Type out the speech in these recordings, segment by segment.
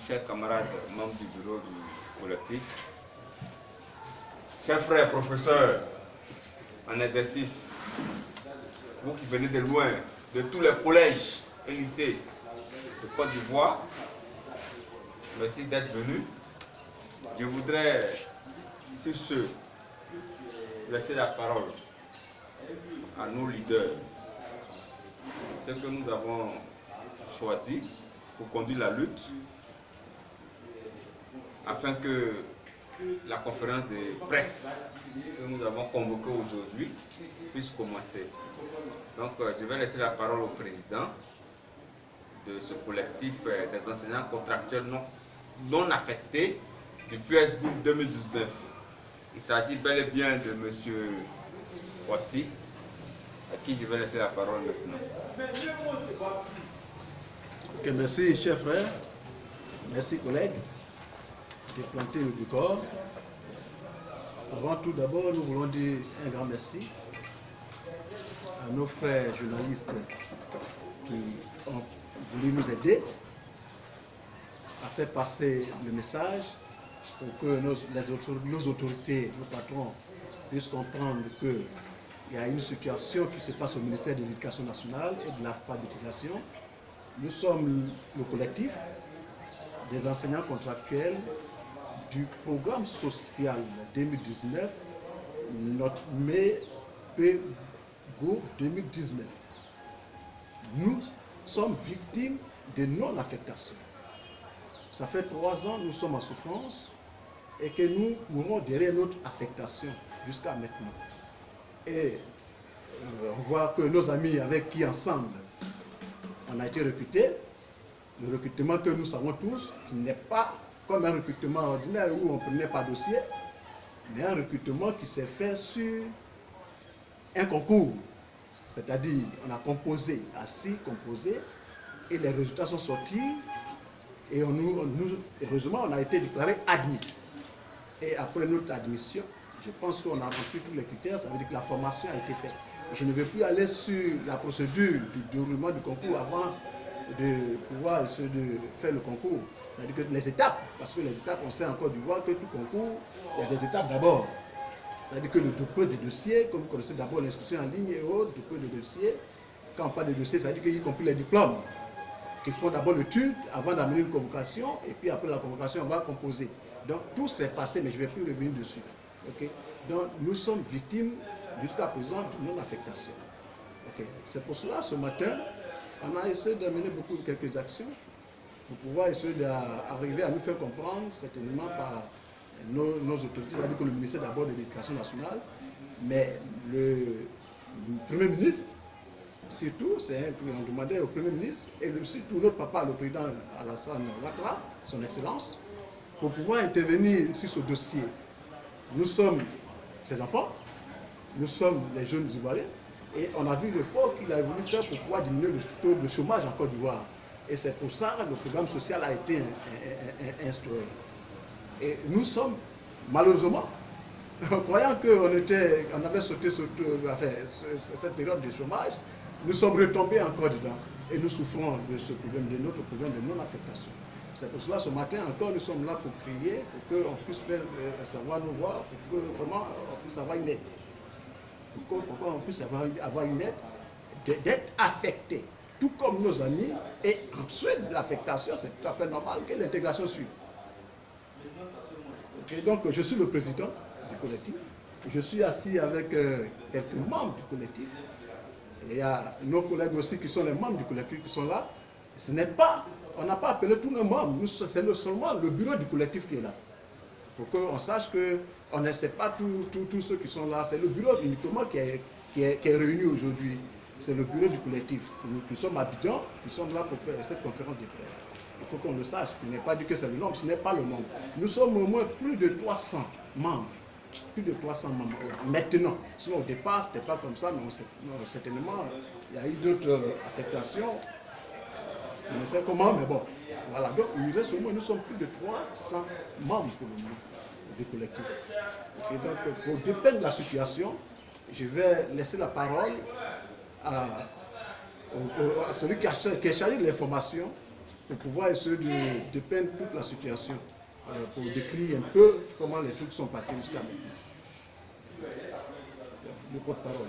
chers camarades membres du bureau du collectif, chers frères professeurs en exercice, vous qui venez de loin, de tous les collèges et lycées de Côte d'Ivoire, merci d'être venus. Je voudrais, sur ce, laisser la parole à nos leaders, ceux que nous avons choisis pour conduire la lutte, afin que la conférence de presse que nous avons convoquée aujourd'hui puisse commencer. Donc, je vais laisser la parole au président de ce collectif des enseignants contractuels non affectés du PSGouv 2019. Il s'agit bel et bien de M. Boissy, à qui je vais laisser la parole maintenant. Okay, merci, chers frères. Merci, collègues, de planter le décor. Avant tout, d'abord, nous voulons dire un grand merci à nos frères journalistes qui ont voulu nous aider à faire passer le message pour que nos autorités, nos patrons puissent comprendre qu'il y a une situation qui se passe au ministère de l'Éducation nationale et de l'alphabétisation. Nous sommes le collectif des enseignants contractuels du programme social 2019, notre PSGouv 2019. Nous sommes victimes de non-affectation. Ça fait 3 ans que nous sommes en souffrance et que nous courons derrière notre affectation jusqu'à maintenant. Et on voit que nos amis avec qui ensemble on a été recrutés, le recrutement que nous savons tous, qui n'est pas comme un recrutement ordinaire où on ne prenait pas dossier, mais un recrutement qui s'est fait sur un concours. C'est-à-dire, on a composé, et les résultats sont sortis, et heureusement, on a été déclaré admis. Et après notre admission, je pense qu'on a rempli tous les critères, ça veut dire que la formation a été faite. Je ne vais plus aller sur la procédure du déroulement du concours avant de pouvoir faire le concours. C'est-à-dire que les étapes, parce que les étapes, on sait en Côte d'Ivoire que tout concours, il y a des étapes d'abord. C'est-à-dire que le dépôt des dossiers, comme vous connaissez d'abord l'inscription en ligne et autres, dépôt de dossiers. Quand on parle de dossiers, ça veut dire qu'il y compris les diplômes, qui font d'abord l'étude avant d'amener une convocation, et puis après la convocation, on va composer. Donc tout s'est passé, mais je ne vais plus revenir dessus. Okay? Donc nous sommes victimes jusqu'à présent de non-affectation. Okay. C'est pour cela, ce matin, on a essayé d'amener quelques actions pour pouvoir essayer d'arriver à nous faire comprendre, certainement par nos autorités, c'est-à-dire que le ministère d'abord de l'Éducation nationale, mais le Premier ministre, surtout, on demandait au Premier ministre, et surtout notre papa, le président Alassane Ouattara, son Excellence, pour pouvoir intervenir sur ce dossier. Nous sommes ses enfants, nous sommes les jeunes Ivoiriens, et on a vu l'effort qu'il a voulu faire pour pouvoir diminuer le taux de chômage en Côte d'Ivoire. Et c'est pour ça que le programme social a été instauré. Et nous sommes, malheureusement, croyant qu'on avait sauté cette période de chômage, nous sommes retombés encore dedans. Et nous souffrons de ce problème, de notre problème de non-affectation. C'est pour cela, ce matin encore, nous sommes là pour crier, pour qu'on puisse faire savoir nos voix, pour que vraiment on puisse avoir une aide. Pour qu'on puisse avoir une aide, d'être affecté, tout comme nos amis. Et ensuite, l'affectation, c'est tout à fait normal que l'intégration suive. Et donc, je suis le président du collectif. Je suis assis avec quelques membres du collectif. Et il y a nos collègues aussi qui sont les membres du collectif qui sont là. Ce n'est pas, on n'a pas appelé tous nos membres, c'est seulement le bureau du collectif qui est là. Pour qu'on sache qu'on ne sait pas tous ceux qui sont là. C'est le bureau uniquement qui est réuni aujourd'hui. C'est le bureau du collectif. Nous sommes habitants, nous sommes là pour faire cette conférence de presse. Il faut qu'on le sache. Il n'est pas dit que c'est le nombre, ce n'est pas le nombre. Nous sommes au moins plus de 300 membres. Plus de 300 membres maintenant. Sinon au départ, ce n'était pas comme ça, mais certainement, il y a eu d'autres affectations. On ne sait comment, mais bon. Voilà. Donc, il reste au moins, nous sommes plus de 300 membres pour le moment du collectif. Okay, donc, pour dépeindre la situation, je vais laisser la parole à celui qui est chargé de l'information pour pouvoir essayer de peindre toute la situation, pour décrire un peu comment les trucs sont passés jusqu'à maintenant. Le porte-parole.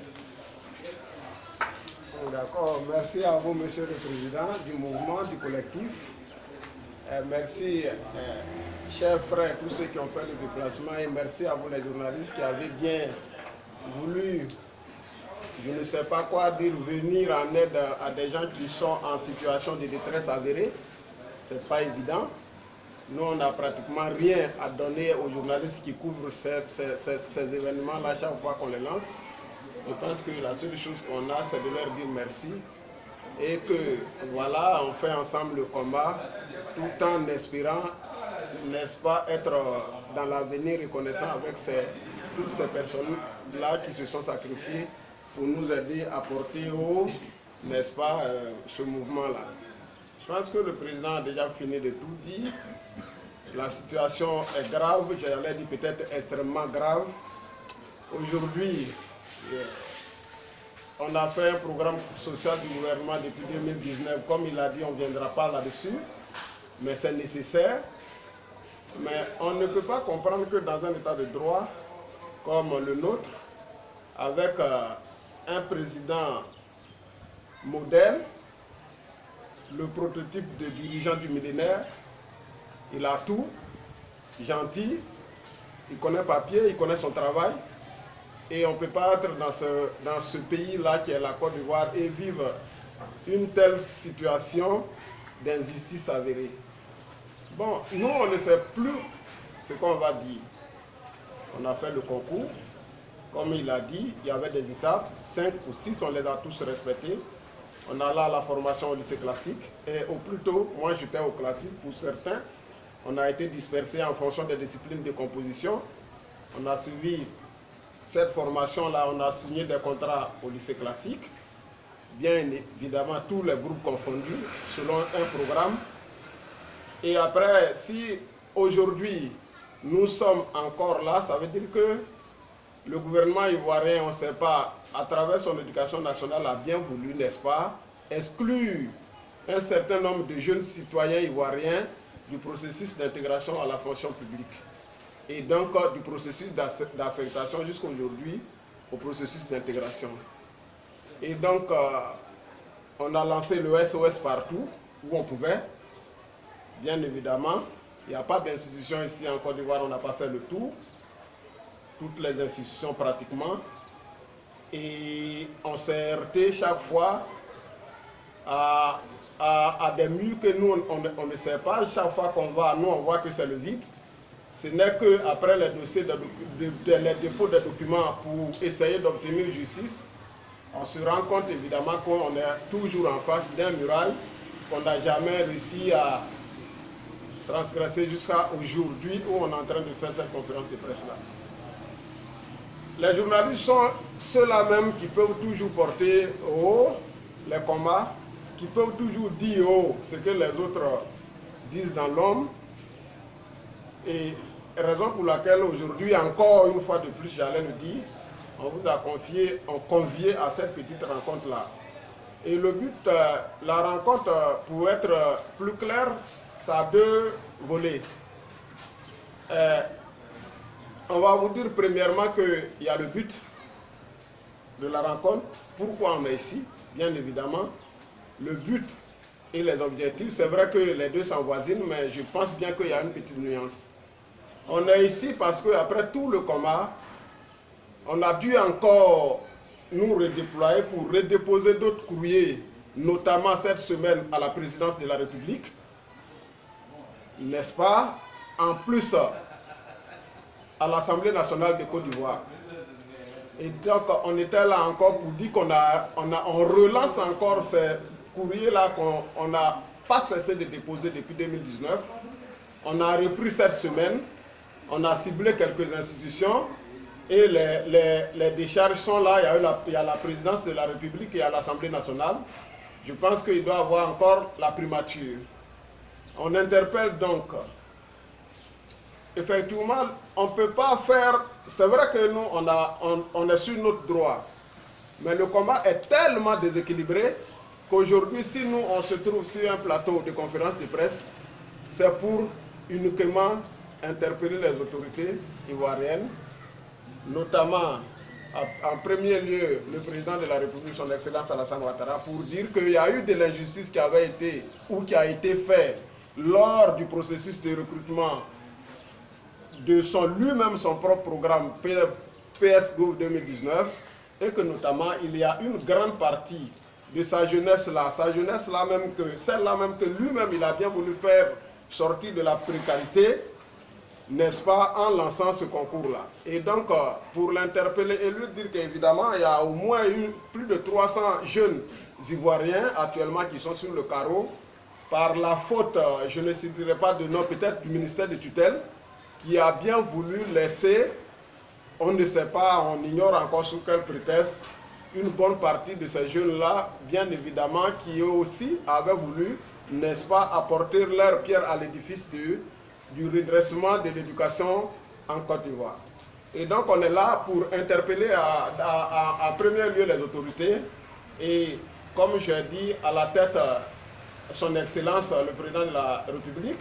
D'accord, merci à vous, Monsieur le Président du mouvement, du collectif. Merci, chers frères, tous ceux qui ont fait le déplacement, et merci à vous les journalistes qui avez bien voulu, je ne sais pas quoi dire, venir en aide à des gens qui sont en situation de détresse avérée. Ce n'est pas évident. Nous, on n'a pratiquement rien à donner aux journalistes qui couvrent ces événements-là chaque fois qu'on les lance. Je pense que la seule chose qu'on a, c'est de leur dire merci et que voilà, on fait ensemble le combat tout en espérant, n'est-ce pas, être dans l'avenir reconnaissant avec toutes ces personnes-là qui se sont sacrifiées pour nous aider à porter haut, n'est-ce pas, ce mouvement-là. Je pense que le président a déjà fini de tout dire. La situation est grave, j'allais dire peut-être extrêmement grave. Aujourd'hui, on a fait un programme social du gouvernement depuis 2019. Comme il a dit, on ne viendra pas là-dessus, mais c'est nécessaire. Mais on ne peut pas comprendre que dans un état de droit comme le nôtre, avec un président modèle, le prototype de dirigeant du millénaire, il a tout, gentil, il connaît papier, il connaît son travail. Et on ne peut pas être dans ce pays-là qui est la Côte d'Ivoire et vivre une telle situation d'injustice avérée. Bon, nous, on ne sait plus ce qu'on va dire. On a fait le concours. Comme il a dit, il y avait des étapes, 5 ou 6, on les a tous respectées. On a là la formation au lycée classique. Et au plus tôt, moi j'étais au classique pour certains. On a été dispersés en fonction des disciplines de composition. On a suivi cette formation-là, on a signé des contrats au lycée classique, bien évidemment tous les groupes confondus, selon un programme. Et après, si aujourd'hui nous sommes encore là, ça veut dire que le gouvernement ivoirien, on ne sait pas, à travers son éducation nationale, a bien voulu, n'est-ce pas, exclure un certain nombre de jeunes citoyens ivoiriens du processus d'intégration à la fonction publique. Et donc du processus d'affectation jusqu'aujourd'hui au processus d'intégration. Et donc, on a lancé le SOS partout où on pouvait. Bien évidemment, il n'y a pas d'institution ici en Côte d'Ivoire, on n'a pas fait le tour. Toutes les institutions pratiquement. Et on s'est heurté chaque fois à des murs que nous, on ne sait pas. Chaque fois qu'on va, nous, on voit que c'est le vide. Ce n'est qu'après les dossiers les dépôts de documents pour essayer d'obtenir justice, on se rend compte évidemment qu'on est toujours en face d'un muraille qu'on n'a jamais réussi à transgresser jusqu'à aujourd'hui où on est en train de faire cette conférence de presse-là. Les journalistes sont ceux-là même qui peuvent toujours porter haut les combats, qui peuvent toujours dire haut ce que les autres disent dans l'ombre. Et raison pour laquelle aujourd'hui, encore une fois de plus, j'allais le dire, on vous a convié à cette petite rencontre-là. Et le but, la rencontre, pour être plus clair, ça a deux volets. On va vous dire premièrement qu'il y a le but de la rencontre, pourquoi on est ici, bien évidemment. Le but et les objectifs, c'est vrai que les deux s'envoisinent, mais je pense bien qu'il y a une petite nuance. On est ici parce qu'après tout le combat, on a dû encore nous redéployer pour redéposer d'autres courriers, notamment cette semaine à la présidence de la République, n'est-ce pas? En plus, à l'Assemblée nationale de Côte d'Ivoire. Et donc, on était là encore pour dire on relance encore ces courriers-là qu'on n'a pas cessé de déposer depuis 2019. On a repris cette semaine. On a ciblé quelques institutions et les décharges sont là. Il y a la présidence de la République et il y a l'Assemblée nationale. Je pense qu'il doit avoir encore la primature. On interpelle donc. Effectivement, on ne peut pas faire... C'est vrai que nous, on est sur notre droit. Mais le combat est tellement déséquilibré qu'aujourd'hui, si nous, on se trouve sur un plateau de conférence de presse, c'est pour uniquement interpeller les autorités ivoiriennes, notamment en premier lieu le président de la République, son Excellence Alassane Ouattara, pour dire qu'il y a eu de l'injustice qui avait été ou qui a été faite lors du processus de recrutement de lui-même son propre programme PS-Gouv 2019, et que notamment il y a une grande partie de sa jeunesse là même que celle-là même que lui-même il a bien voulu faire sortir de la précarité, n'est-ce pas, en lançant ce concours-là. Et donc, pour l'interpeller et lui dire qu'évidemment, il y a au moins eu plus de 300 jeunes Ivoiriens actuellement qui sont sur le carreau, par la faute, je ne citerai pas de nom, peut-être du ministère de tutelle, qui a bien voulu laisser, on ne sait pas, on ignore encore sous quel prétexte, une bonne partie de ces jeunes-là, bien évidemment, qui eux aussi avaient voulu, n'est-ce pas, apporter leur pierre à l'édifice du redressement de l'éducation en Côte d'Ivoire. Et donc on est là pour interpeller en premier lieu les autorités et, comme j'ai dit, à la tête son Excellence le Président de la République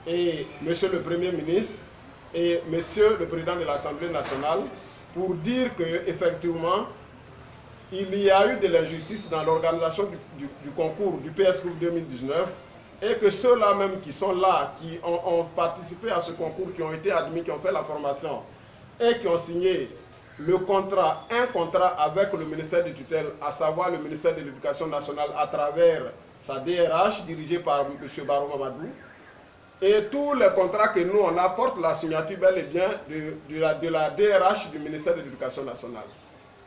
et Monsieur le Premier ministre et Monsieur le Président de l'Assemblée nationale pour dire qu'effectivement il y a eu de l'injustice dans l'organisation du concours du PS-Gouv 2019 et que ceux-là même qui sont là, qui ont participé à ce concours, qui ont été admis, qui ont fait la formation et qui ont signé un contrat avec le ministère de tutelle, à savoir le ministère de l'Éducation nationale à travers sa DRH dirigée par M. Barreau Mamadou. Et tous les contrats que nous on apporte la signature bel et bien de la DRH du ministère de l'Éducation nationale.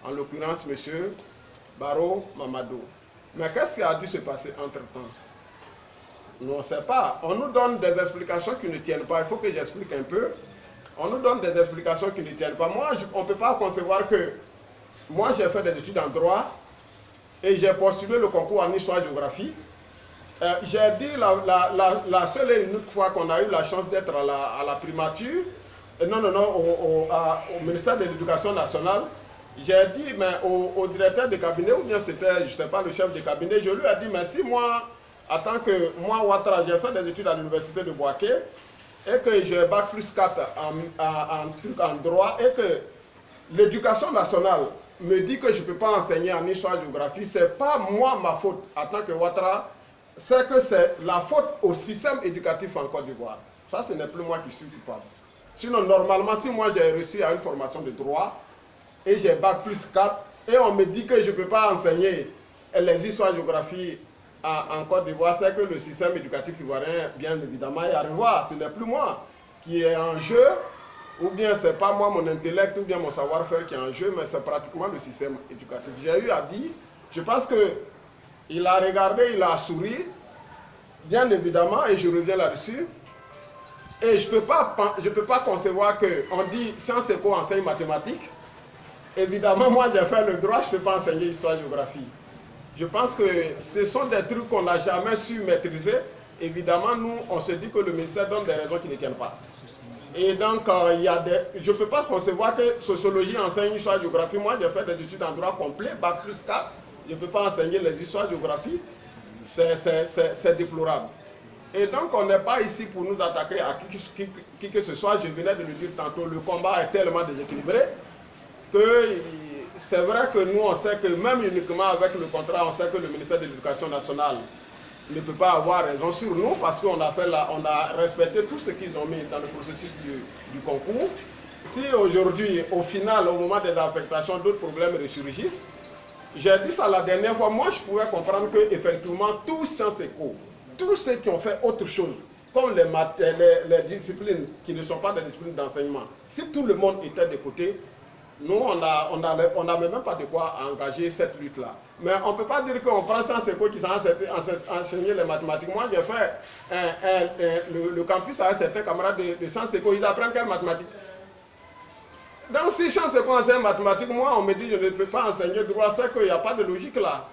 En l'occurrence, M. Barreau Mamadou. Mais qu'est-ce qui a dû se passer entre-temps? Nous, on ne sait pas. On nous donne des explications qui ne tiennent pas. Il faut que j'explique un peu. On nous donne des explications qui ne tiennent pas. Moi, on ne peut pas concevoir que... Moi, j'ai fait des études en droit et j'ai postulé le concours en histoire-géographie. J'ai dit la seule et unique fois qu'on a eu la chance d'être à la primature, au ministère de l'Éducation nationale, j'ai dit mais au directeur de cabinet, ou bien c'était, je ne sais pas, le chef de cabinet, je lui ai dit, mais si moi, en tant que moi, Ouattara, j'ai fait des études à l'université de Bouaké, et que j'ai bac plus 4 en droit, et que l'éducation nationale me dit que je ne peux pas enseigner en histoire-géographie, ce n'est pas moi ma faute en tant que Ouattara, c'est que c'est la faute au système éducatif en Côte d'Ivoire. Ça, ce n'est plus moi qui suis coupable. Sinon, normalement, si moi j'ai reçu à une formation de droit, et j'ai bac plus 4, et on me dit que je ne peux pas enseigner les histoires-géographie en Côte d'Ivoire, c'est que le système éducatif ivoirien, bien évidemment, est à revoir. Ce n'est plus moi qui est en jeu, ou bien ce n'est pas moi, mon intellect, ou bien mon savoir-faire qui est en jeu, mais c'est pratiquement le système éducatif. J'ai eu à dire, je pense qu'il a regardé, il a souri, bien évidemment, et je reviens là-dessus. Et je ne peux pas concevoir qu'on dit Sciences Éco enseigne mathématiques. Évidemment, moi j'ai fait le droit, je ne peux pas enseigner l'histoire-géographie. Je pense que ce sont des trucs qu'on n'a jamais su maîtriser. Évidemment, nous, on se dit que le ministère donne des raisons qui ne tiennent pas. Et donc, je ne peux pas concevoir que sociologie enseigne histoire-géographie. Moi, j'ai fait des études en droit complet, bac plus 4. Je ne peux pas enseigner les histoires-géographie. C'est déplorable. Et donc, on n'est pas ici pour nous attaquer à qui que ce soit. Je venais de le dire tantôt, le combat est tellement déséquilibré que c'est vrai que nous, on sait que même uniquement avec le contrat, on sait que le ministère de l'Éducation nationale ne peut pas avoir raison sur nous parce qu'on a respecté tout ce qu'ils ont mis dans le processus du concours. Si aujourd'hui, au final, au moment des affectations, d'autres problèmes ressurgissent, j'ai dit ça la dernière fois, moi je pouvais comprendre qu'effectivement, tous Sciences Éco, tous ceux qui ont fait autre chose, comme les disciplines qui ne sont pas des disciplines d'enseignement, si tout le monde était de côté, nous, on n'avait même pas de quoi engager cette lutte-là. Mais on ne peut pas dire qu'on prend Sciences Éco qui sont enseigner les mathématiques. Moi, j'ai fait le campus avec certains camarades de Sciences Éco, ils apprennent quelles mathématiques? Donc, si Sciences Éco enseigne mathématiques, moi, on me dit que je ne peux pas enseigner droit, c'est qu'il n'y a pas de logique là.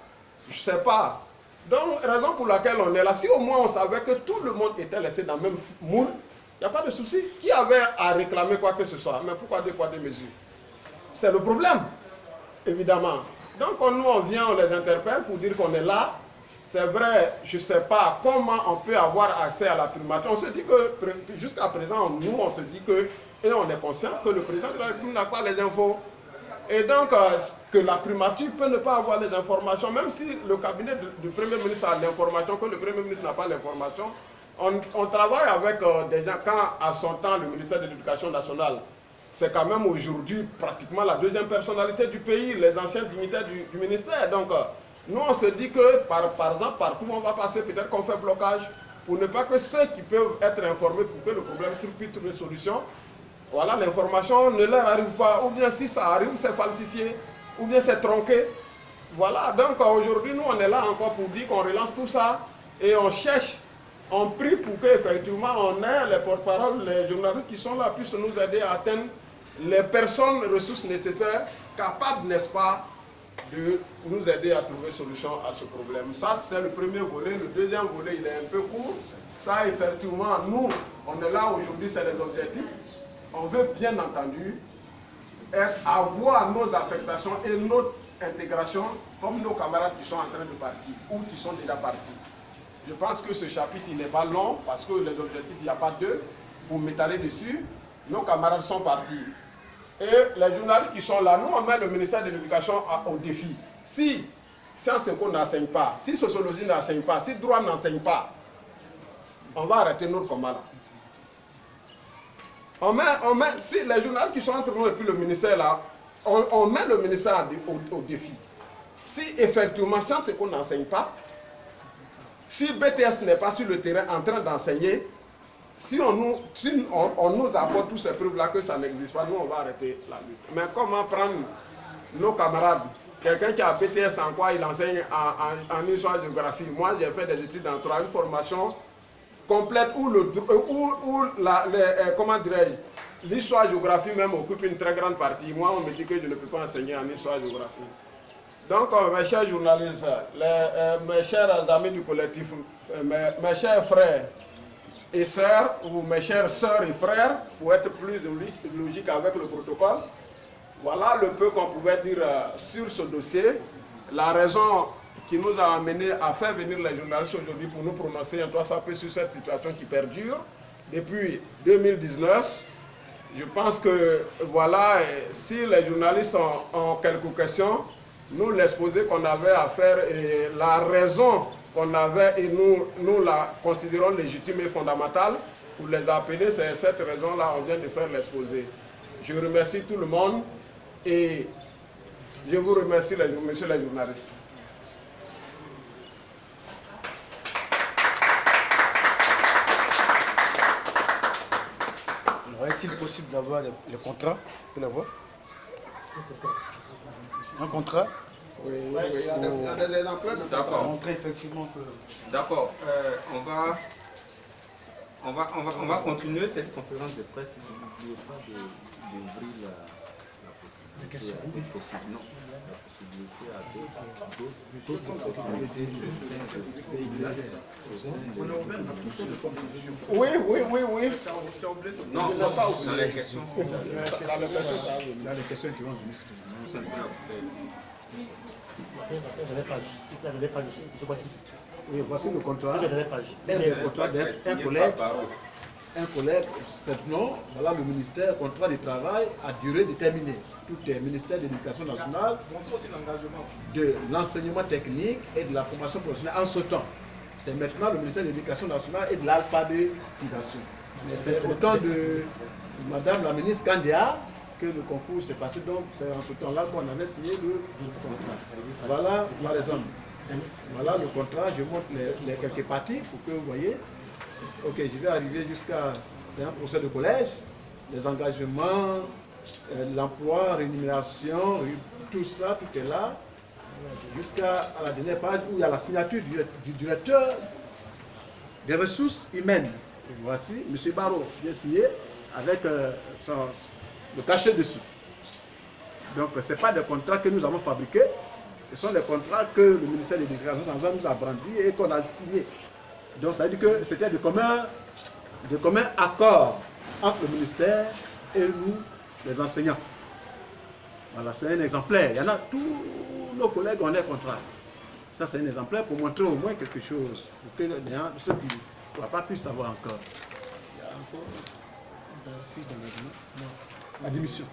Je ne sais pas. Donc, raison pour laquelle on est là, si au moins on savait que tout le monde était laissé dans le même moule, il n'y a pas de souci. Qui avait à réclamer quoi que ce soit? Mais pourquoi deux poids, deux mesures? C'est le problème, évidemment. Donc nous on vient, on les interpelle pour dire qu'on est là. C'est vrai, je ne sais pas comment on peut avoir accès à la primature. On se dit que, jusqu'à présent, nous on se dit que, et on est conscient que le président de la République n'a pas les infos. Et donc, que la primature peut ne pas avoir les informations, même si le cabinet du Premier ministre a l'information, que le Premier ministre n'a pas l'information, on travaille avec des gens, quand à son temps, le ministère de l'Éducation nationale, c'est quand même aujourd'hui pratiquement la deuxième personnalité du pays, les anciens dignitaires du ministère. Donc, nous, on se dit que, par exemple, partout où on va passer, peut-être qu'on fait blocage, pour ne pas que ceux qui peuvent être informés pour que le problème puisse trouver solution, voilà, l'information ne leur arrive pas, ou bien si ça arrive, c'est falsifié, ou bien c'est tronqué. Voilà, donc aujourd'hui, nous, on est là encore pour dire qu'on relance tout ça, et on cherche, on prie pour qu'effectivement, on ait les porte-paroles, les journalistes qui sont là, puissent nous aider à atteindre les personnes, ressources nécessaires, capables, n'est-ce pas, de nous aider à trouver solution à ce problème. Ça, c'est le premier volet. Le deuxième volet, il est un peu court. Ça, effectivement, nous, on est là aujourd'hui, c'est les objectifs. On veut bien entendu avoir nos affectations et notre intégration comme nos camarades qui sont en train de partir ou qui sont déjà partis. Je pense que ce chapitre n'est pas long parce que les objectifs, il n'y a pas deux pour m'étaler dessus. Nos camarades sont partis. Et les journalistes qui sont là, nous on met le ministère de l'Éducation au défi. Si Sciences Éco n'enseigne pas, si Sociologie n'enseigne pas, si Droit n'enseigne pas, on va arrêter notre combat là. Si les journalistes qui sont entre nous et puis le ministère là, on met le ministère au défi. Si effectivement Sciences Éco n'enseigne pas, si BTS n'est pas sur le terrain en train d'enseigner, si on nous apporte tous ces preuves-là que ça n'existe pas, nous on va arrêter la lutte. Mais comment prendre nos camarades, quelqu'un qui a BTS en quoi il enseigne en histoire-géographie, moi j'ai fait des études en droit, une formation complète où comment dirais-je, l'histoire-géographie même occupe une très grande partie. Moi on me dit que je ne peux pas enseigner en histoire-géographie. Donc mes chers journalistes, mes chers amis du collectif, mes chers frères et sœurs, ou mes chères sœurs et frères, pour être plus logique avec le protocole, voilà le peu qu'on pouvait dire sur ce dossier. La raison qui nous a amené à faire venir les journalistes aujourd'hui pour nous prononcer un toit sapé sur cette situation qui perdure depuis 2019. Je pense que voilà, si les journalistes ont quelques questions, nous l'exposé qu'on avait à faire et la raison qu'on avait et nous la considérons légitime et fondamentale pour les appeler, c'est cette raison-là, on vient de faire l'exposé. Je remercie tout le monde et je vous remercie, messieurs les journalistes. Est-il possible d'avoir les contrats? On peut l'avoir? Un contrat? Oui, il y a des emplois de D'accord. Montrer effectivement que... D'accord. On va continuer cette conférence de presse. N'oubliez pas d'ouvrir la possibilité, la possibilité à d'autres Oui. Non, dans les questions. Dans les questions qui vont venir, oui, voici le contrat. Un collègue, sinon, voilà le ministère, contrat de travail à durée déterminée. Tout est ministère de l'Éducation nationale, de l'enseignement technique et de la formation professionnelle en ce temps. C'est maintenant le ministère de l'Éducation nationale et de l'alphabétisation. Mais c'est au temps de Madame la ministre Kandia que le concours s'est passé, donc c'est en ce temps-là qu'on avait signé le contrat. Voilà par exemple. Voilà le contrat, je montre les quelques parties pour que vous voyez. Ok, je vais arriver jusqu'à... C'est un procès de collège, les engagements, l'emploi, rémunération, tout ça, tout est là. Jusqu'à la dernière page où il y a la signature du directeur des ressources humaines. Voici, M. Barreau, bien signé, avec le cachet dessous. Donc, ce n'est pas des contrats que nous avons fabriqués, ce sont des contrats que le ministère de l'Éducation nous a brandis et qu'on a signés. Donc, ça veut dire que c'était de commun accord entre le ministère et nous, les enseignants. Voilà, c'est un exemplaire. Il y en a tout tous nos collègues ont des contrats. Ça, c'est un exemplaire pour montrer au moins quelque chose, pour que les gens, ceux qui ne voient pas puissent savoir encore. Il y a encore une fiche d'engagement. Admission.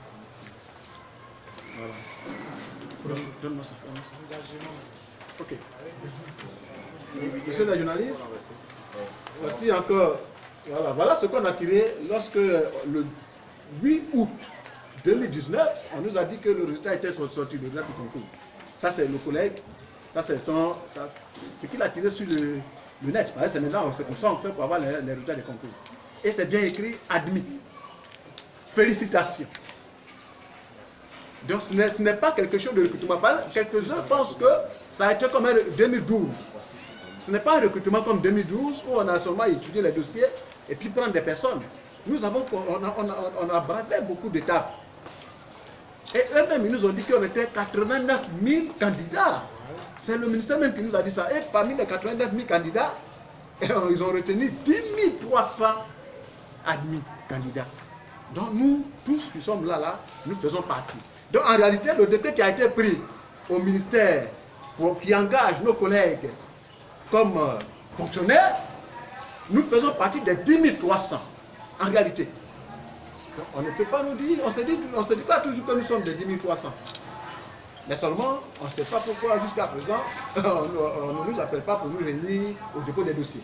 Voilà. Donne-moi ça. Ok. Monsieur le journaliste, voici encore. Voilà ce qu'on a tiré lorsque le 8 août 2019, on nous a dit que le résultat était sorti, le résultat du concours. Ça, c'est le collègue. Ça, c'est ce qu'il a tiré sur le net. C'est maintenant, c'est comme ça qu'on fait pour avoir les résultats des concours. Et c'est bien écrit, admis. Félicitations. Donc, ce n'est pas quelque chose de recrutement. Quelques-uns pensent que ça a été comme en 2012. Ce n'est pas un recrutement comme 2012 où on a seulement étudié les dossiers et puis prendre des personnes. Nous avons, on a bravé beaucoup d'étapes. Et eux-mêmes, ils nous ont dit qu'on était 89 000 candidats. C'est le ministère même qui nous a dit ça. Et parmi les 89 000 candidats, ils ont retenu 10 300 admis candidats. Donc nous, tous qui sommes là, nous faisons partie. Donc en réalité, le décret qui a été pris au ministère, qui engage nos collègues comme fonctionnaires, nous faisons partie des 10 300 en réalité. Donc, on ne peut pas nous dire, on se dit pas toujours que nous sommes des 10 300. Mais seulement, on ne sait pas pourquoi jusqu'à présent, on ne nous appelle pas pour nous réunir au dépôt des dossiers.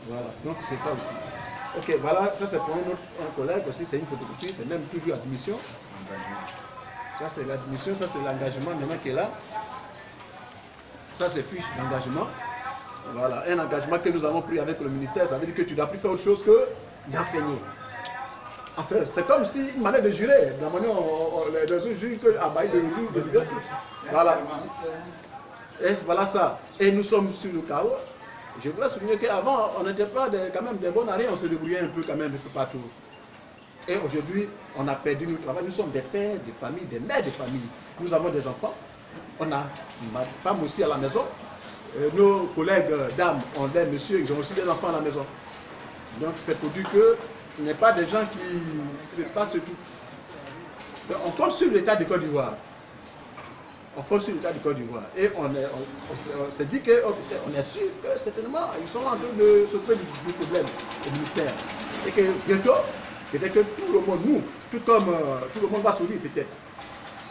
Voilà, donc c'est ça aussi. Ok, voilà, ça c'est pour un collègue aussi, c'est une photocopie, c'est même toujours admission. Ça c'est l'admission, ça c'est l'engagement maintenant qui est là. Ça c'est fiche d'engagement. Voilà, un engagement que nous avons pris avec le ministère, ça veut dire que tu n'as plus faire autre chose que d'enseigner. En fait, c'est comme si une manière de jurer, de la manière dont on jure qu'à bail de retour, voilà. Et voilà ça. Et nous sommes sur le carreau. Je voudrais souligner qu'avant, on n'était pas quand même des bons arrêts, on se débrouillait un peu quand même un peu partout. Et aujourd'hui, on a perdu notre travail. Nous sommes des pères de famille, des mères de famille. Nous avons des enfants. On a ma femme aussi à la maison. Nos collègues dames ont des messieurs, ils ont aussi des enfants à la maison. Donc c'est pour dire que ce n'est pas des gens qui passent tout. Donc, on compte sur l'État du Côte d'Ivoire. On compte sur l'État du Côte d'Ivoire. Et on s'est dit qu'on est sûr que certainement ils sont en train de s'occuper du problème au ministère. Et que bientôt, peut-être que tout le monde, nous, tout comme tout le monde va sourire peut-être.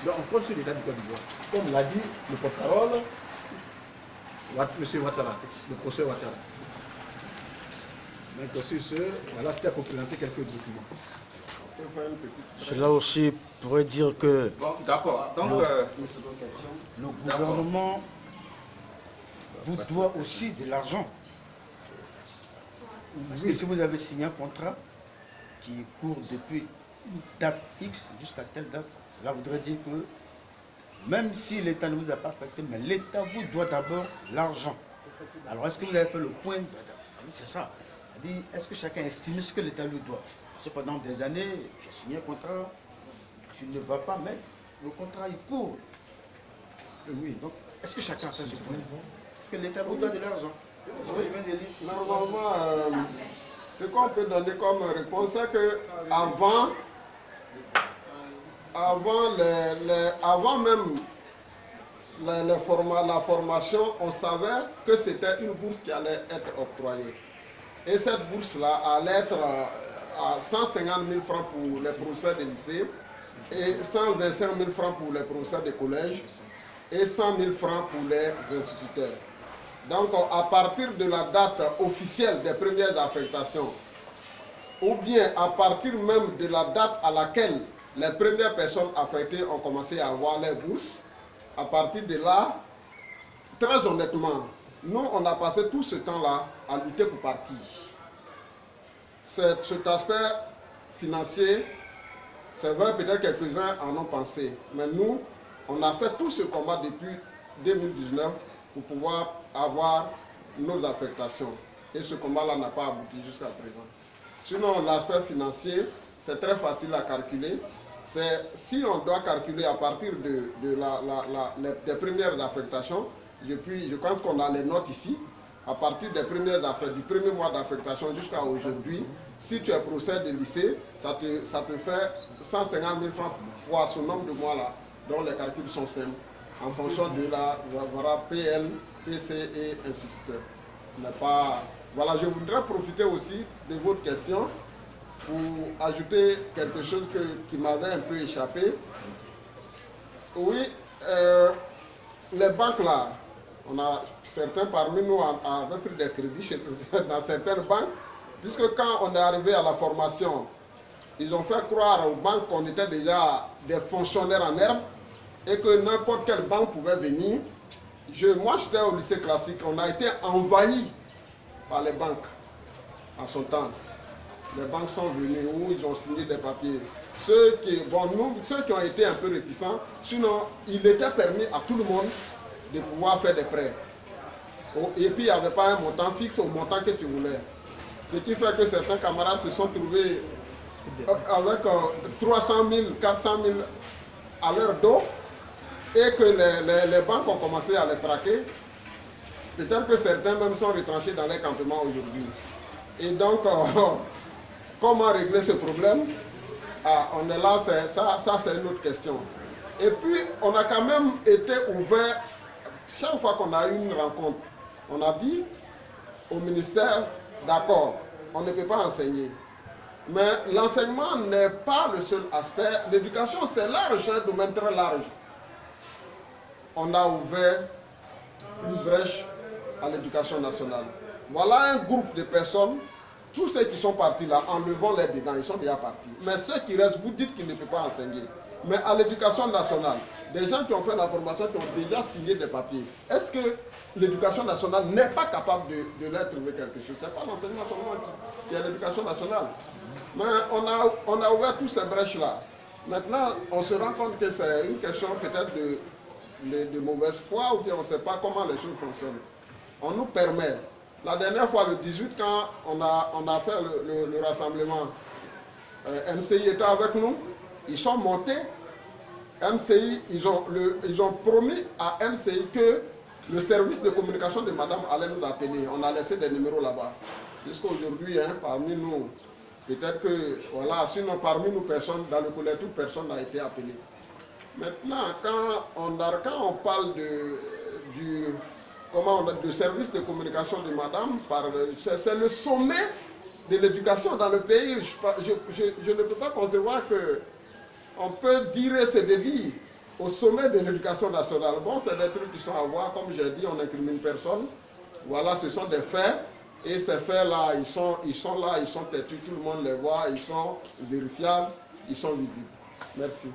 Donc on compte sur l'État du Côte d'Ivoire. Comme l'a dit le porte-parole, M. Ouattara, le procès Ouattara. Donc sur ce, voilà, c'était pour présenter quelques documents. Cela aussi pourrait dire que Bon, d'accord. Donc, le gouvernement vous doit aussi de l'argent. Parce que si vous avez signé un contrat qui court depuis une date X jusqu'à telle date, cela voudrait dire que même si l'État ne vous a pas affecté, mais l'État vous doit d'abord l'argent. Alors est-ce que vous avez fait le point? C'est ça. Est-ce que chacun estime ce que l'État lui doit? Parce que pendant des années, tu as signé un contrat, tu ne vas pas, mais le contrat il court. Oui, donc est-ce que chacun a fait ce point? Est-ce que l'État vous doit de l'argent? Normalement, ce qu'on peut donner comme réponse, c'est que avant même la formation, on savait que c'était une bourse qui allait être octroyée. Et cette bourse-là allait être à 150 000 francs pour les professeurs de lycée et 125 000 francs pour les professeurs de collège et 100 000 francs pour les instituteurs. Donc, à partir de la date officielle des premières affectations, ou bien à partir même de la date à laquelle les premières personnes affectées ont commencé à avoir les bourses, à partir de là, très honnêtement, nous, on a passé tout ce temps-là à lutter pour partir. Cet aspect financier, c'est vrai, peut-être quelques-uns en ont pensé, mais nous, on a fait tout ce combat depuis 2019 pour pouvoir avoir nos affectations. Et ce combat-là n'a pas abouti jusqu'à présent. Sinon, l'aspect financier, c'est très facile à calculer. Si on doit calculer à partir des premières affectations, je pense qu'on a les notes ici, à partir des du premier mois d'affectation jusqu'à aujourd'hui, si tu es professeur de lycée, ça te fait 150 000 francs fois ce nombre de mois-là, dont les calculs sont simples. en fonction de la voilà, PL, PC et instituteur. Mais pas... Voilà, je voudrais profiter aussi de votre question pour ajouter quelque chose qui m'avait un peu échappé. Oui, les banques là, on a certains parmi nous avaient pris des crédits dans certaines banques, puisque quand on est arrivé à la formation, ils ont fait croire aux banques qu'on était déjà des fonctionnaires en herbe et que n'importe quelle banque pouvait venir. Moi, j'étais au lycée classique, on a été envahi par les banques en son temps. Les banques sont venues où ils ont signé des papiers. Ceux qui ont été un peu réticents, sinon il était permis à tout le monde de pouvoir faire des prêts. Et puis il n'y avait pas un montant fixe au montant que tu voulais. Ce qui fait que certains camarades se sont trouvés avec 300 000, 400 000 à leur dos et que les banques ont commencé à les traquer. Peut-être que certains même sont retranchés dans les campements aujourd'hui. Et donc, comment régler ce problème? On est là, ça c'est une autre question. Et puis, on a quand même été ouvert, chaque fois qu'on a eu une rencontre, on a dit au ministère, d'accord, on ne peut pas enseigner. Mais l'enseignement n'est pas le seul aspect. L'éducation, c'est large, un domaine très large. On a ouvert une brèche à l'éducation nationale. Voilà un groupe de personnes, tous ceux qui sont partis là, enlevant les dedans, ils sont déjà partis. Mais ceux qui restent, vous dites qu'ils ne peuvent pas enseigner. Mais à l'éducation nationale, des gens qui ont fait la formation, qui ont déjà signé des papiers, est-ce que l'éducation nationale n'est pas capable de leur trouver quelque chose? Ce n'est pas l'enseignement seulement qui est l'éducation nationale. Mais on a ouvert toutes ces brèches-là. Maintenant, on se rend compte que c'est une question peut-être de mauvaise foi ou bien on ne sait pas comment les choses fonctionnent. On nous permet. La dernière fois, le 18, quand on a fait le rassemblement, NCI était avec nous, ils sont montés. NCI, ils ont promis à NCI que le service de communication de madame allait nous appeler. On a laissé des numéros là-bas. Jusqu'à aujourd'hui, parmi nous, peut-être que, voilà, sinon parmi nous, personne, dans le collectif, personne n'a été appelé. Maintenant, quand on parle du service de communication de madame, c'est le sommet de l'éducation dans le pays. Je ne peux pas concevoir qu'on peut dire ce délit au sommet de l'éducation nationale. Bon, c'est des trucs qui sont à voir, comme j'ai dit, on n'incrimine personne. Voilà, ce sont des faits. Et ces faits-là, ils sont là, ils sont têtus, tout le monde les voit, ils sont vérifiables, ils sont visibles. Merci.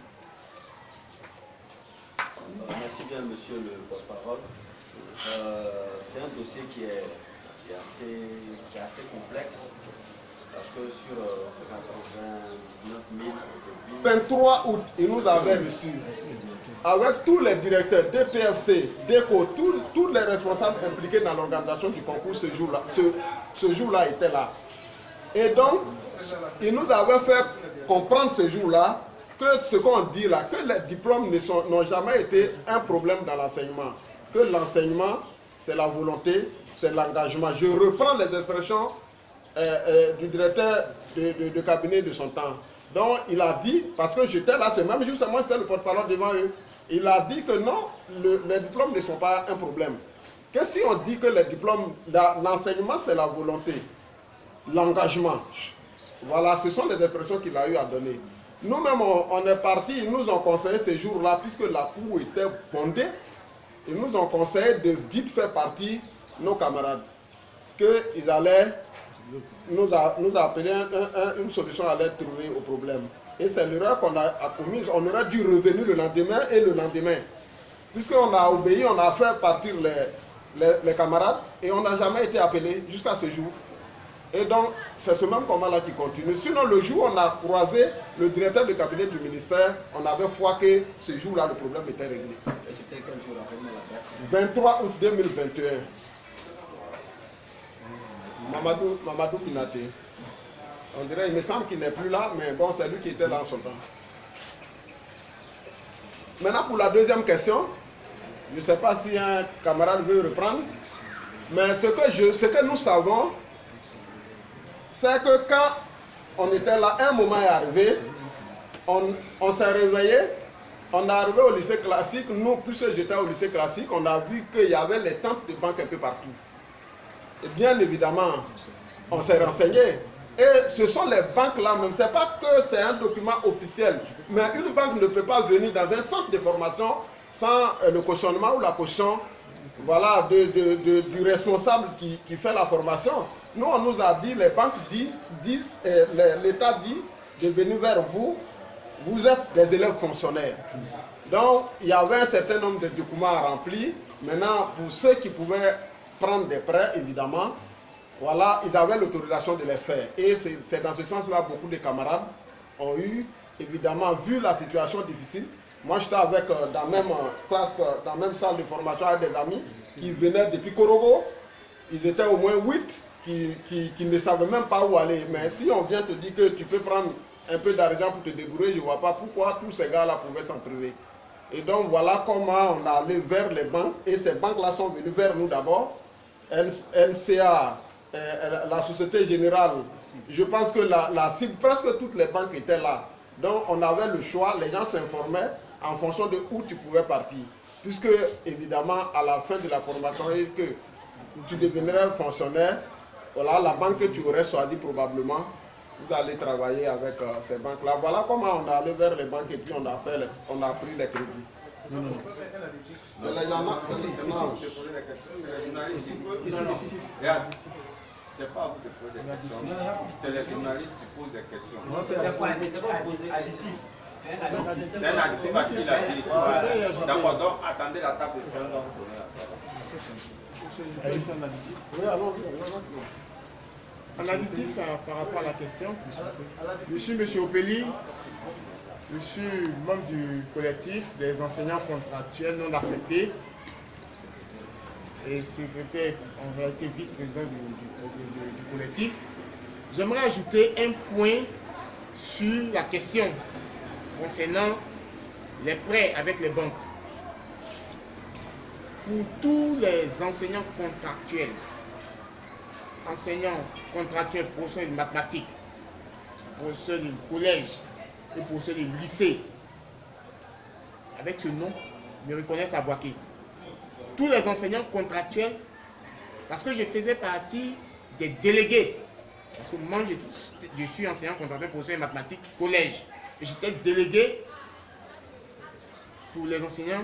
Merci bien, monsieur le porte-parole. C'est un dossier qui est assez complexe, parce que sur 99 000... 23 août, il nous avait reçus, avec tous les directeurs DPFC, DECO, tous les responsables impliqués dans l'organisation du concours ce jour-là étaient là. Et donc, il nous avait fait comprendre ce jour-là que ce qu'on dit là, que les diplômes n'ont jamais été un problème dans l'enseignement. Que l'enseignement, c'est la volonté, c'est l'engagement. Je reprends les expressions du directeur de cabinet de son temps. Donc, il a dit, parce que j'étais là, c'est même juste moi, j'étais le porte-parole devant eux, il a dit que non, les diplômes ne sont pas un problème. Que si on dit que les diplômes, l'enseignement, c'est la volonté, l'engagement. Voilà, ce sont les expressions qu'il a eu à donner. Nous-mêmes, on est partis, ils nous ont conseillé ces jours-là, puisque la cour était bondée, ils nous ont conseillé de vite faire partie nos camarades, qu'ils allaient nous appeler une solution à leur trouver au problème. Et c'est l'erreur qu'on a commise. On aurait dû revenir le lendemain et le lendemain. Puisqu'on a obéi, on a fait partir les camarades et on n'a jamais été appelé jusqu'à ce jour. Et donc, c'est ce même combat-là qui continue. Sinon, le jour où on a croisé le directeur de cabinet du ministère, on avait foi que ce jour-là, le problème était réglé. Et c'était quel jour, rappelle-moi la date? 23 août 2021. Mamadou Pinaté. On dirait, il me semble qu'il n'est plus là, mais bon, c'est lui qui était là en son temps. Maintenant, pour la deuxième question, je ne sais pas si un camarade veut reprendre, mais ce que nous savons, c'est que quand on était là, un moment est arrivé, on s'est réveillé On est arrivé au lycée classique, nous, puisque j'étais au lycée classique, on a vu qu'il y avait les tentes de banque un peu partout. Et bien évidemment, on s'est renseigné. Et ce sont les banques là même, c'est pas que c'est un document officiel, mais une banque ne peut pas venir dans un centre de formation sans le cautionnement ou la caution, voilà, du responsable qui fait la formation. Nous, on nous a dit, les banques disent, l'État dit de venir vers vous, vous êtes des élèves fonctionnaires. Donc, il y avait un certain nombre de documents à remplir. Maintenant, pour ceux qui pouvaient prendre des prêts, évidemment, voilà, ils avaient l'autorisation de les faire. Et c'est dans ce sens-là, beaucoup de camarades ont eu, évidemment, vu la situation difficile. Moi, j'étais avec, dans la même classe, dans la même salle de formation avec des amis qui venaient depuis Korogo. Ils étaient au moins 8 qui ne savaient même pas où aller. Mais si on vient te dire que tu peux prendre un peu d'argent pour te débrouiller, je ne vois pas pourquoi tous ces gars-là pouvaient s'en priver. Et donc, voilà comment on est allé vers les banques. Et ces banques-là sont venues vers nous d'abord. LCA, la Société Générale, je pense que la cible, presque toutes les banques étaient là. Donc, on avait le choix, les gens s'informaient en fonction de où tu pouvais partir. Puisque, évidemment, à la fin de la formation, et que tu deviendrais fonctionnaire, voilà, la banque que tu aurais choisi probablement, vous allez travailler avec ces banques-là. Voilà comment on est allé vers les banques et puis on a pris les crédits. C'est pas à vous de poser des questions, c'est les journalistes qui posent des questions. C'est un additif parce qu'il a dit. D'accord, donc attendez la table de séance. Oui, allons. Un additif par rapport à la question. Je suis M. Opeli, je suis membre du collectif des enseignants contractuels non affectés et secrétaire, en réalité vice-président du collectif. J'aimerais ajouter un point sur la question concernant les prêts avec les banques. Pour tous les enseignants contractuels, professeurs de mathématiques, professeurs du collège et professeurs du lycée, avec ce nom, me reconnaissent à Boaké. Tous les enseignants contractuels, parce que je faisais partie des délégués, parce que moi je suis enseignant contractuel, professeur de mathématiques, collège, et j'étais délégué pour les enseignants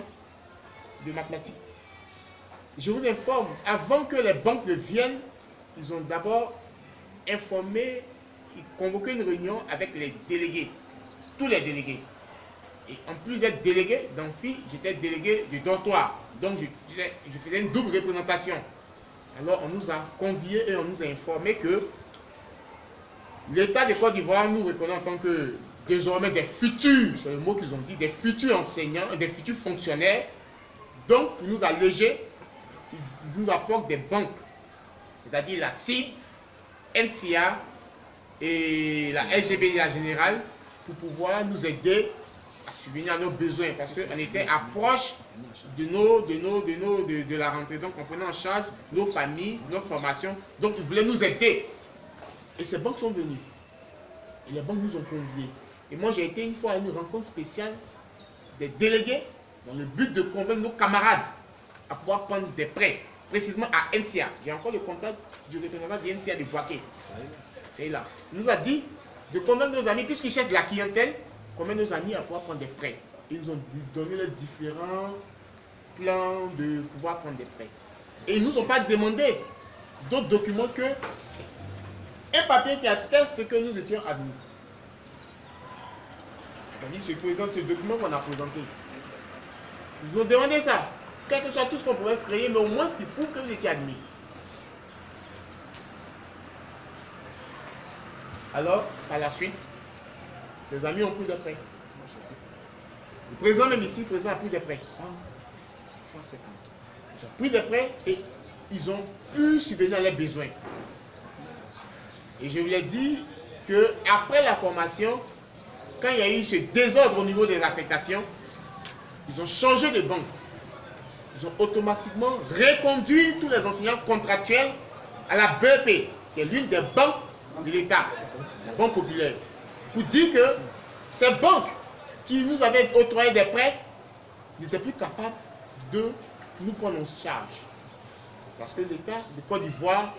de mathématiques. Je vous informe, avant que les banques ne viennent, ils ont d'abord informé, convoqué une réunion avec les délégués, tous les délégués. Et en plus d'être délégué d'amphi, j'étais délégué du dortoir. Donc je faisais une double représentation. Alors on nous a conviés et on nous a informé que l'État de Côte d'Ivoire nous reconnaît en tant que désormais des futurs, c'est le mot qu'ils ont dit, des futurs enseignants, des futurs fonctionnaires. Donc pour nous alléger, ils nous apportent des banques, c'est-à-dire la CIB, NCA et la SGB la Générale, pour pouvoir nous aider à subvenir à nos besoins, parce qu'on était approche de la rentrée, donc on prenait en charge nos familles, notre formation, donc ils voulaient nous aider. Et ces banques sont venues, et les banques nous ont conviés. Et moi j'ai été une fois à une rencontre spéciale des délégués, dans le but de convaincre nos camarades à pouvoir prendre des prêts, précisément à NCA. J'ai encore le contact du représentant de NCA de Boaké. C'est là. Il nous a dit de convaincre nos amis, puisqu'ils cherchent de la clientèle, convaincre nos amis à pouvoir prendre des prêts. Ils nous ont donné les différents plans de pouvoir prendre des prêts. Et ils ne nous ont pas demandé d'autres documents que un papier qui atteste que nous étions admis. C'est-à-dire, je présente ce document qu'on a présenté. Ils nous ont demandé ça. Quel que soit tout ce qu'on pourrait créer, mais au moins ce qui prouve que vous étiez admis. Alors, par la suite, les amis ont pris des prêts. Le président même ici, le président a pris des prêts. 150. Ils ont pris des prêts et ils ont pu subvenir à leurs besoins. Et je vous l'ai dit qu'après la formation, quand il y a eu ce désordre au niveau des affectations, ils ont changé de banque. Ils ont automatiquement reconduit tous les enseignants contractuels à la BEP, qui est l'une des banques de l'État, la Banque populaire, pour dire que ces banques qui nous avaient octroyé des prêts n'étaient plus capables de nous prendre en charge. Parce que l'État de Côte d'Ivoire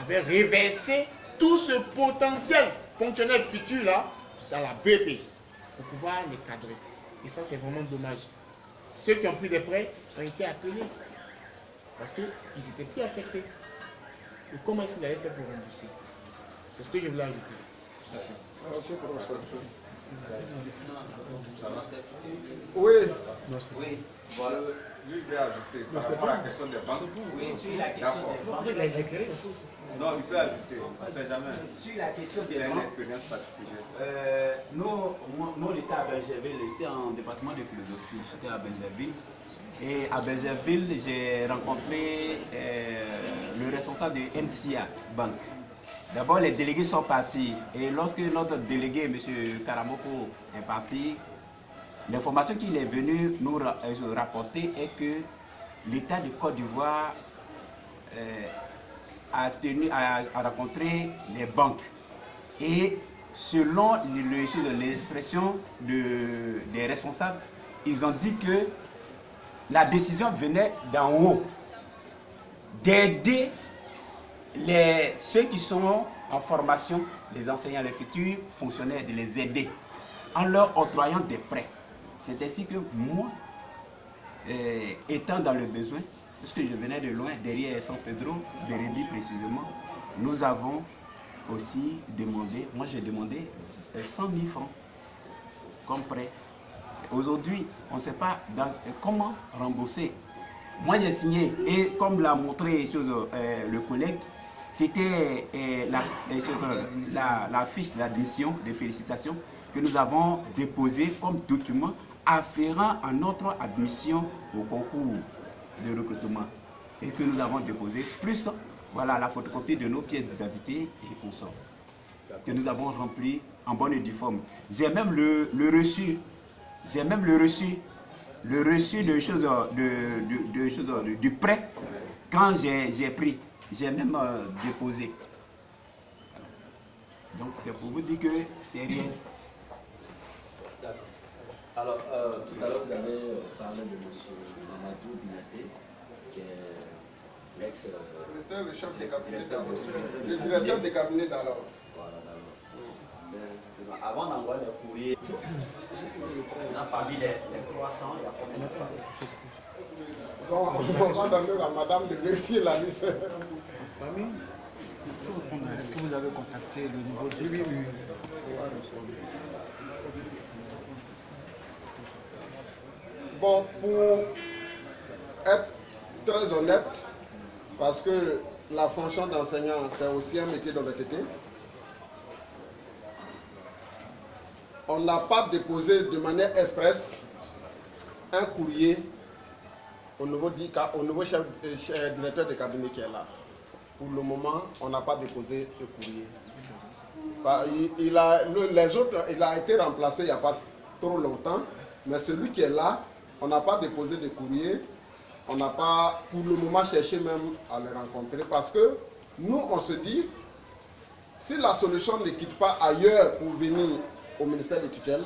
avait reversé tout ce potentiel fonctionnel futur là dans la BP pour pouvoir les cadrer. Et ça, c'est vraiment dommage. Ceux qui ont pris des prêts ont été appelés parce qu'ils n'étaient plus affectés. Et comment est-ce qu'ils allaient faire pour rembourser? C'est ce que je voulais ajouter. Merci. Oui. Oui, voilà. Lui, je vais ajouter par rapport à la question des banques. Oui, sur la question des banques. Non, il peut ajouter, on ne sait jamais. Sur la question Il des a une banques, expérience particulière. nous, l'État à Bergerville, j'étais en département de philosophie, j'étais à Bergerville. Et à Bergerville, j'ai rencontré le responsable de NCA Bank. D'abord, les délégués sont partis. Et lorsque notre délégué, M. Karamoko, est parti, l'information qu'il est venu nous rapporter est que l'État de Côte d'Ivoire a rencontré les banques. Et selon l'expression des responsables, ils ont dit que la décision venait d'en haut d'aider ceux qui sont en formation, les enseignants, les futurs fonctionnaires, de les aider en leur octroyant des prêts. C'est ainsi que moi, étant dans le besoin, puisque je venais de loin, derrière San Pedro, de Rébi précisément, nous avons aussi demandé, moi j'ai demandé 100 000 francs comme prêt. Aujourd'hui, on ne sait pas comment rembourser. Moi j'ai signé, et comme l'a montré le collègue, c'était la fiche d'admission de félicitations que nous avons déposée comme document afférent à notre admission au concours de recrutement et que nous avons déposé, plus voilà, la photocopie de nos pièces d'identité et consorts que nous avons rempli en bonne et due forme. J'ai même le reçu, du prêt quand j'ai pris, j'ai même déposé. Donc c'est pour vous dire que c'est rien. D'accord. Alors, tout à l'heure, vous avez parlé de M. Mamadou Binaté, qui est l'ex... Le chef de cabinet d'alors. Le directeur de cabinet d'alors. Voilà, d'accord. Avant d'envoyer les courriers, parmi les 300, il y a combien de femmes? Bon, on va demander à madame de vérifier la liste. Est-ce que vous avez contacté le niveau du... Oui. Bon, pour être très honnête, parce que la fonction d'enseignant, c'est aussi un métier d'honnêteté, on n'a pas déposé de manière expresse un courrier au nouveau chef directeur de cabinet qui est là. Pour le moment, on n'a pas déposé de courrier. Les autres, il a été remplacé il n'y a pas trop longtemps, mais celui qui est là, on n'a pas déposé de courrier, on n'a pas pour le moment cherché même à le rencontrer parce que nous, on se dit, si la solution ne quitte pas ailleurs pour venir au ministère des tutelles,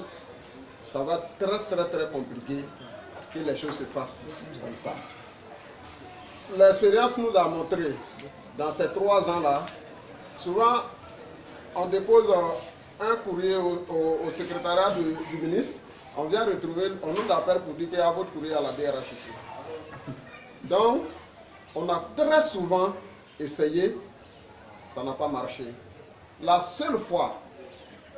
ça va être très compliqué si les choses se fassent comme ça. L'expérience nous a montré, dans ces 3 ans-là, souvent on dépose un courrier au secrétariat du ministre, on vient retrouver, on nous appelle pour dire qu'il y a votre courrier à la DRHT. Donc, on a très souvent essayé, ça n'a pas marché. La seule fois,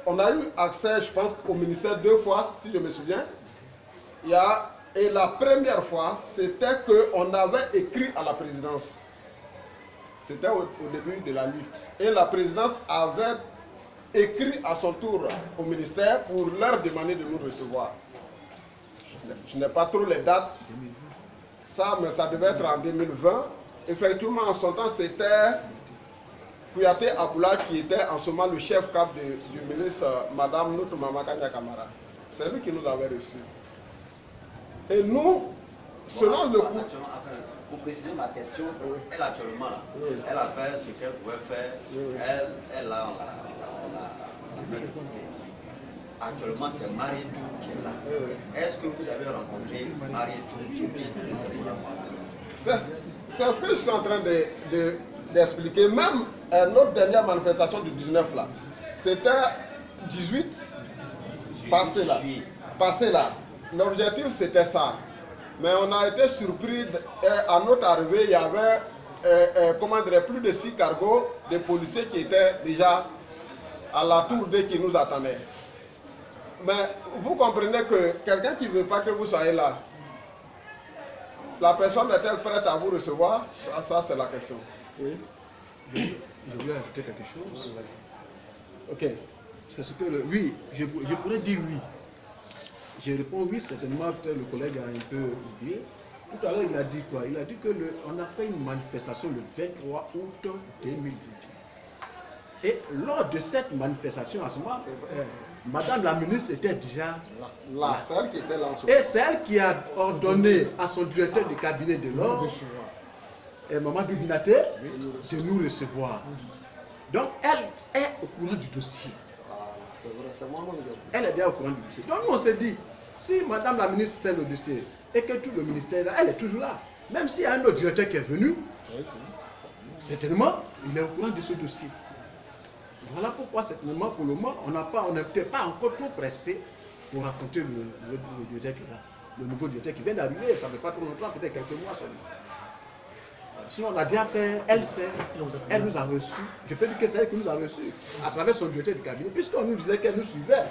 on a eu accès, je pense, au ministère 2 fois, si je me souviens. Et la première fois, c'était qu'on avait écrit à la présidence. C'était au début de la lutte. Et la présidence avait écrit à son tour au ministère pour leur demander de nous recevoir. Je n'ai pas trop les dates, ça, mais ça devait être en 2020. Effectivement, en son temps, c'était Kouyaté Aboula qui était en ce moment le chef cap du ministre, Madame Noutou Mamakanya Kamara. C'est lui qui nous avait reçus. Et nous, selon le coup... Pour préciser ma question, oui. Elle actuellement, là, oui. Elle a fait ce qu'elle pouvait faire, oui. Elle a la main de côté. actuellement, c'est Marietou qui est là. Est-ce que vous avez rencontré Marietou qui C'est ce que je suis en train d'expliquer. Même notre dernière manifestation du 19 là, c'était 18 passé là. L'objectif c'était ça. Mais on a été surpris, à notre arrivée, il y avait plus de 6 cargos de policiers qui étaient déjà à la tour dès qu'ils nous attendaient. Mais vous comprenez que quelqu'un qui ne veut pas que vous soyez là, la personne est-elle prête à vous recevoir? Ça c'est la question. Oui. Je voulais ajouter quelque chose. Ok. C'est ce que oui, je pourrais dire oui. Je réponds oui, certainement, peut-être le collègue a un peu oublié. Tout à l'heure, il a dit quoi? Il a dit qu'on a fait une manifestation le 23 août 2021. Et lors de cette manifestation, à ce moment, Madame la ministre était déjà là. C'est elle qui était là. Et c'est elle qui a ordonné à son directeur de cabinet de l'ordre, Mamadou Binaté, de nous recevoir. Donc, elle est au courant du dossier. Elle est déjà au courant du dossier. Donc, nous, on s'est dit, si Madame la ministre sait le dossier et que tout le ministère est là, elle est toujours là. Même s'il y a un autre directeur qui est venu, certainement, il est au courant de ce dossier. Voilà pourquoi, certainement, pour le moment, on n'était pas encore trop pressé pour raconter le directeur qui est là. Le nouveau directeur qui vient d'arriver, ça ne fait pas trop longtemps, peut-être quelques mois seulement. Sinon, on a déjà fait, elle sait, elle nous a reçus. Je peux dire que c'est elle qui nous a reçus à travers son directeur de cabinet, puisqu'on nous disait qu'elle nous suivait.